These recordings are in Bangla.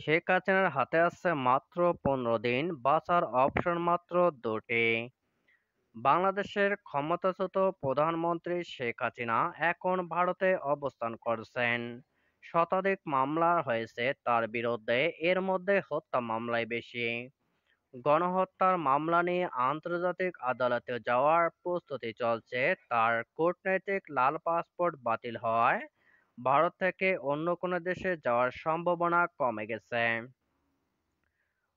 শেখ হাসিনার হাতে আছে মাত্র ১৫ দিন, বাঁচার অপশন মাত্র দুটি। বাংলাদেশের ক্ষমতাচ্যুত প্রধানমন্ত্রী শেখ হাসিনা এখন ভারতে অবস্থান করছেন। শতাধিক মামলা হয়েছে তার বিরুদ্ধে, এর মধ্যে হত্যা মামলাই বেশি। গণহত্যার মামলা নিয়ে আন্তর্জাতিক আদালতে যাওয়ার প্রস্তুতি চলছে। তার কূটনৈতিক লাল পাসপোর্ট বাতিল হওয়ায় ভারত থেকে অন্য কোনো দেশে যাওয়ার সম্ভাবনা কমে গেছে।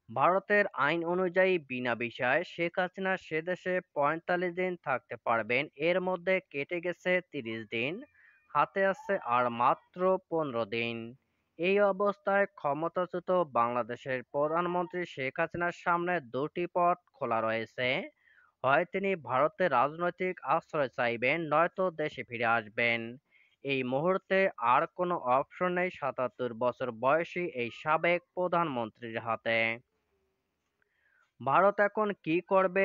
ভারতের আইন অনুযায়ী বিনা ভিসায় শেখ হাসিনা সেদেশে ৪৫ দিন থাকতে পারবেন, এর মধ্যে কেটে গেছে ৩০ দিন, হাতে আছে আর মাত্র ১৫ দিন। এই অবস্থায় ক্ষমতাচ্যুত বাংলাদেশের প্রধানমন্ত্রী শেখ হাসিনার সামনে দুটি পথ খোলা রয়েছে। হয় তিনি ভারতে রাজনৈতিক আশ্রয় চাইবেন, নয়তো দেশে ফিরে আসবেন। এই মুহূর্তে আর কোনো অপশন নেই ৭৭ বছর বয়সী এই সাবেক প্রধানমন্ত্রীর হাতে। ভারত এখন কি করবে?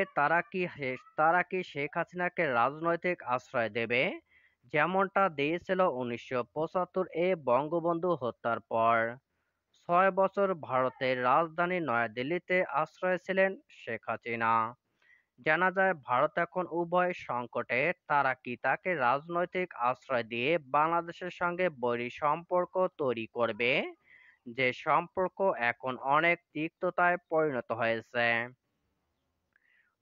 তারা কি শেখ হাসিনাকে রাজনৈতিক আশ্রয় দেবে, যেমনটা দিয়েছিল ১৯৭৫ বঙ্গবন্ধু হত্যার পর? ৬ বছর ভারতের রাজধানী নয়াদিল্লিতে আশ্রয়ে ছিলেন শেখ হাসিনা। জানা যায় ভারত এখন উভয় সংকটে। তারা কি তাকে রাজনৈতিক আশ্রয় দিয়ে বাংলাদেশের সঙ্গে বৈরী সম্পর্ক তৈরি করবে, যে সম্পর্ক এখন অনেক তিক্ততায় পরিণত হয়েছে?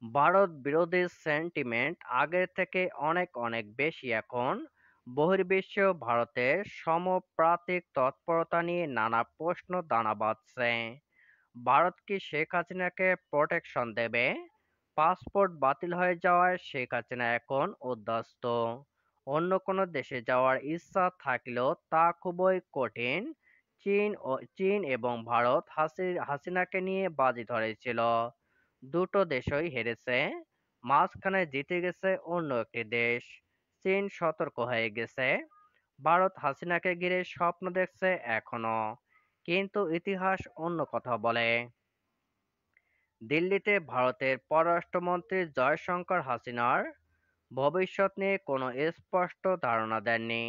ভারত বিরোধী সেন্টিমেন্ট আগের থেকে অনেক অনেক বেশি এখন। বহির্বিশ্বেও ভারতের সমানুপাতিক তৎপরতা নিয়ে নানা প্রশ্ন দানা বাঁধছে। ভারত কি শেখ হাসিনাকে প্রটেকশন দেবে? পাসপোর্ট বাতিল হয়ে যাওয়ায় শেখ হাসিনা এখন উদ্বাস্তু। অন্য কোনো দেশে যাওয়ার ইচ্ছা থাকলেও তা খুবই কঠিন। চীন এবং ভারত হাসিনাকে নিয়ে বাজি ধরেছিল। দুটো দেশই হেরেছে। মাঝখানে জিতে গেছে অন্য একটি দেশ। চীন সতর্ক হয়ে গেছে। ভারত হাসিনাকে ঘিরে স্বপ্ন দেখছে এখনো। কিন্তু ইতিহাস অন্য কথা বলে। দিল্লিতে ভারতের পররাষ্ট্রমন্ত্রী জয়শঙ্কর হাসিনার ভবিষ্যৎ নিয়ে কোনো স্পষ্ট ধারণা দেননি।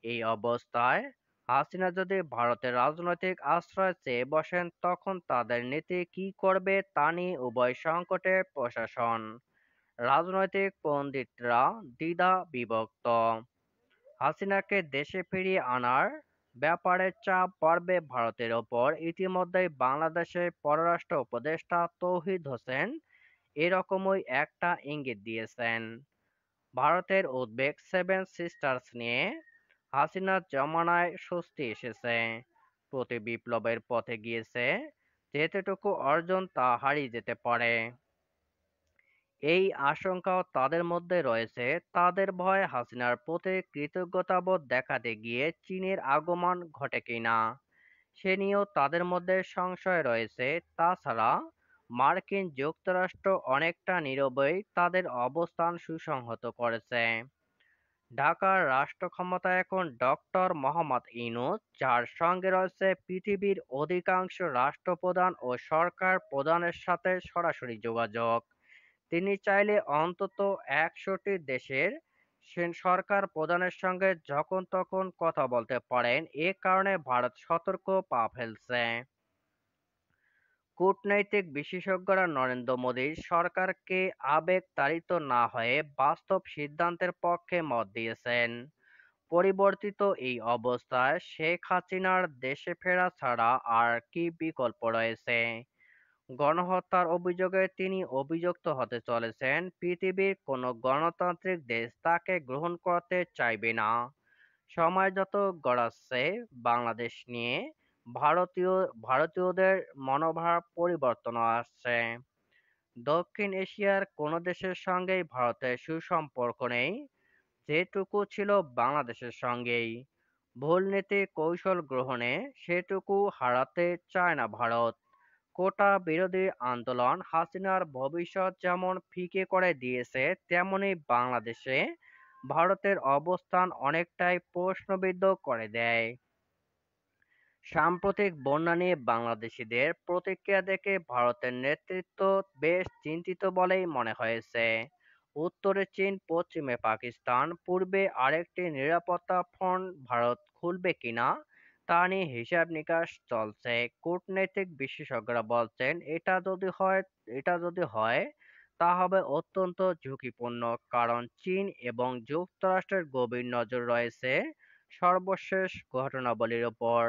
এই অবস্থায় হাসিনা যদি ভারতের রাজনৈতিক আশ্রয় চেয়ে বসেন, তখন তাদের নীতি কি করবে তা নিয়ে উভয় সংকটে প্রশাসন, রাজনৈতিক পণ্ডিতরা দ্বিধা বিভক্ত। হাসিনাকে দেশে ফিরিয়ে আনার ব্যাপারে চাপ বাড়বে ভারতের ওপর। ইতিমধ্যেই বাংলাদেশের পররাষ্ট্র উপদেষ্টা তৌহিদ হোসেন এরকমই একটা ইঙ্গিত দিয়েছেন। ভারতের উদ্বেগ সেভেন সিস্টার্স নিয়ে। হাসিনার জমানায় স্বস্তি এসেছে, প্রতি বিপ্লবের পথে গিয়েছে, যেতেটুকু অর্জন তা হারিয়ে যেতে পারে। এই আশঙ্কাও তাদের মধ্যে রয়েছে। তাদের ভয় হাসিনার প্রতি কৃতজ্ঞতাবোধ দেখাতে গিয়ে চীনের আগমন ঘটে কিনা, সে নিয়েও তাদের মধ্যে সংশয় রয়েছে। তাছাড়া মার্কিন যুক্তরাষ্ট্র অনেকটা নীরবেই তাদের অবস্থান সুসংহত করেছে। ঢাকার রাষ্ট্র ক্ষমতায় এখন ডক্টর মোহাম্মদ ইউনূস, যার সঙ্গে রয়েছে পৃথিবীর অধিকাংশ রাষ্ট্রপ্রধান ও সরকার প্রধানের সাথে সরাসরি যোগাযোগ। তিনি চাইলে অন্তত ১০০টি দেশের সরকার প্রধানের সঙ্গে যখন তখন কথা বলতে পারেন। এ কারণে ভারত সতর্ক পা ফেলছে। কূটনৈতিক বিশেষজ্ঞরা নরেন্দ্র মোদীর সরকারকে আবেগতাড়িত না হয়ে বাস্তব সিদ্ধান্তের পক্ষে মত দিয়েছেন। পরিবর্তিত এই অবস্থায় শেখ হাসিনার দেশে ফেরা ছাড়া আর কি বিকল্প রয়েছে? গণহত্যার অভিযোগে তিনি অভিযুক্ত হতে চলেছেন। পৃথিবীর কোনো গণতান্ত্রিক দেশ তাকে গ্রহণ করতে চাইবে না। সময় যত গড়াচ্ছে বাংলাদেশ নিয়ে, ভারতীয় ভারতীয়দের মনোভাব পরিবর্তন আসছে। দক্ষিণ এশিয়ার কোনো দেশের সঙ্গেই ভারতের সুসম্পর্ক নেই, যেটুকু ছিল বাংলাদেশের সঙ্গেই। ভুল নীতি কৌশল গ্রহণে সেটুকু হারাতে চায় না ভারত। কোটা বিরোধী আন্দোলন হাসিনার ভবিষ্যৎ যেমন ফিকে করে দিয়েছে, তেমনি বাংলাদেশে ভারতের অবস্থান অনেকটাই প্রশ্নবিদ্ধ করে দেয়। সাম্প্রতিক বন্যা নিয়ে বাংলাদেশিদের প্রতিক্রিয়া দেখে ভারতের নেতৃত্ব বেশ চিন্তিত বলেই মনে হয়েছে। উত্তরে চীন, পশ্চিমে পাকিস্তান, পূর্বে আরেকটি নিরাপত্তা ফ্রন্ট ভারত খুলবে কিনা তা নিয়ে হিসাব-নিকাশ চলছে। কূটনৈতিক বিশেষজ্ঞরা বলছেন, এটা যদি হয়, তা হবে অত্যন্ত ঝুঁকিপূর্ণ। কারণ চীন এবং যুক্তরাষ্ট্রের গভীর নজর রয়েছে সর্বশেষ ঘটনাবলীর ওপর।